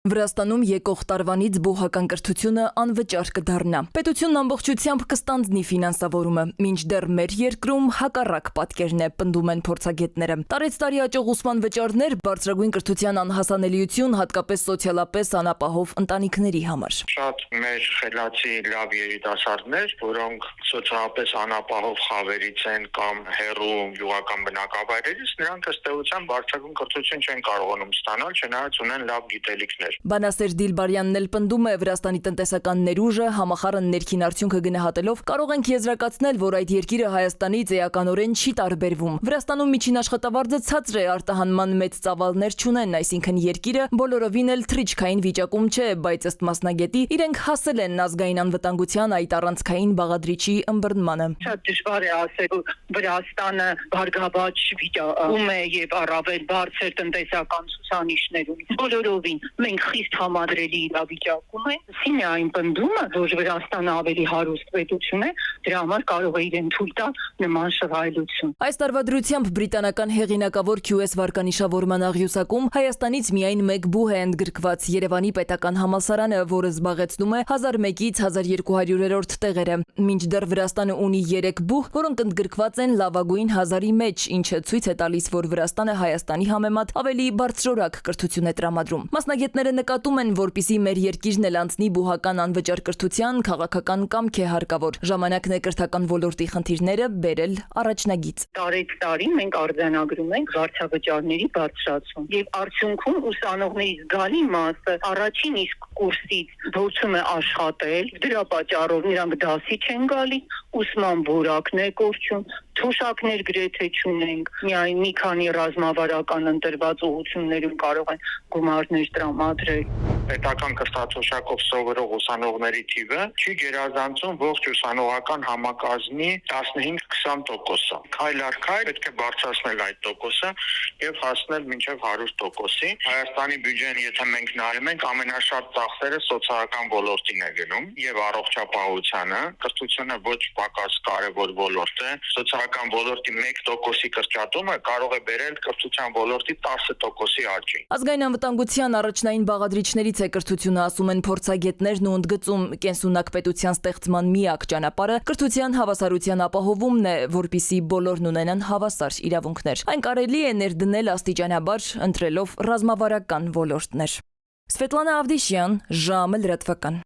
Վրաստանում եկող տարվանից բուհական կրթությունը անվճար կդառնա։ Պետությունն ամբողջությամբ կստանձնի ֆինանսավորումը, մինչդեռ մեր երկրում հակառակ պատկերն է, պնդում են փորձագետները։ Տարեց տարի աճող ուսման վճարներ, բարձրագույն կրթության անհասանելիություն, հատկապես սոցիալապես անապահով ընտանիքների համար։ Շատ մեր խելացի լավ երիտասարդներ, որոնք սոցիալապես անապահով խավերից են կամ հեռու գյուղական բնակավայրերից, նրանք ըստ էության բարձրագույն կրթություն չեն կարողանում ստանալ, չնայած ունեն լավ գիտելիքներ։ Բանասեր Դիլբարյանն էլ պնդում է, Վրաստանի տնտեսական ներուժը համախառն ներքին արդյունքը գնահատելով կարող ենք եզրակացնել, որ այդ երկիրը Հայաստանից էականորեն չի տարբերվում։ Վրաստանում միջին աշխատավարձը ցածր է, արտահանման մեծ ծավալներ չունեն, այսինքն երկիրը բոլորովին էլ թռիչքային վիճակում չէ, բայց ըստ մասնագետի իրենք հասել են ազգային անվտանգության այդ առանցքային բաղադրիչի ըմբռնմանը։ Շատ դժվար է ասել, որ Վրաստանը բարգավաճ վիճակում է եւ առավել բարձր տնտեսական ցուցանիշներ ունի։ Բոլորովին մենք խիստ համադրելի իրավիճակում ենք։ Սին է այն պնդումը, որ Վրաստանը ավելի հարուստ պետություն է, դրա համար կարող է իրեն թույլ տալ նման շռայլություն։ Այս տարվադրությամբ բրիտանական հեղինակավոր QS վարկանիշավորման աղյուսակում Հայաստանից միայն մեկ բուհ է ընդգրկված Երևանի պետական համալսարանը, որը զբաղեցնում է 1001-ից 1200-րդ տեղերը։ Մինչդեռ Վրաստանը ունի 3 բուհ, որոնք ընդգրկված են լավագույն 1000-ի մեջ, ինչը ցույց է տալիս, որ Վրաստանը Հայաստանի համեմատ ավելի բարձրորակ կրթություն է տրամադրում։ Մասնագետները նկատում են, որպիսի մեր երկիրն էլ անցնի բուհական անվճար կրթության, քաղաքական կամք է հարկավոր։ Ժամանակն է կրթական ոլորտի խնդիրները բերել առաջնագիծ։ Տարեց տարի մենք արձանագրում ենք վարձավճարների բարձրացում եւ արդյունքում ուսանողների զգալի մասը առաջին իսկ կուրսից փորձում է աշխատել, դրա պատճառով նրանք դասի չեն գալի, ուսման որակն է կորչում, թոշակներ գրեթե չունենք, միայն մի քանի ռազմավարական ընտրված ուղղություններում կարող են գումարներ տրամադրել։ Պետական կրթաթոշակով սովորող ուսանողների թիվը չի գերազանցում ողջ ուսանողական համակազմի 15-20%-ը։ Քայլ առ քայլ պետք է բարձրացնել այդ տոկոսը եւ հասնել մինչեւ 100%-ի։ Հայաստանի բյուջեն, եթե մենք նայում ենք, ամենաշատ ծախսերը սոցիալական ոլորտին է գնում եւ առողջապահությանը։ Կրթությունը ոչ պակաս կարեւոր ոլորտ է։ Սոցիալական ոլորտի 1%-ի կրճատումը կարող է բերել կրթության ոլորտի 10%-ի աճի։ Ազգային անվտանգության առաջնային բաղադրիչներից է կրթությունը, ասում են փորձագետներն ու ընդգծում, կենսունակ պետության ստեղծման միակ ճանապարհը կրթության հավասարության ապահովումն է, որպիսի բոլորն ունենան հավասար իրավունքներ։ Այն կարելի է ներդնել աստիճանաբար, ընտրելով ռազմավարական ոլորտներ։ Սվետլանա Ավդիշյան, ժամը լրատվական։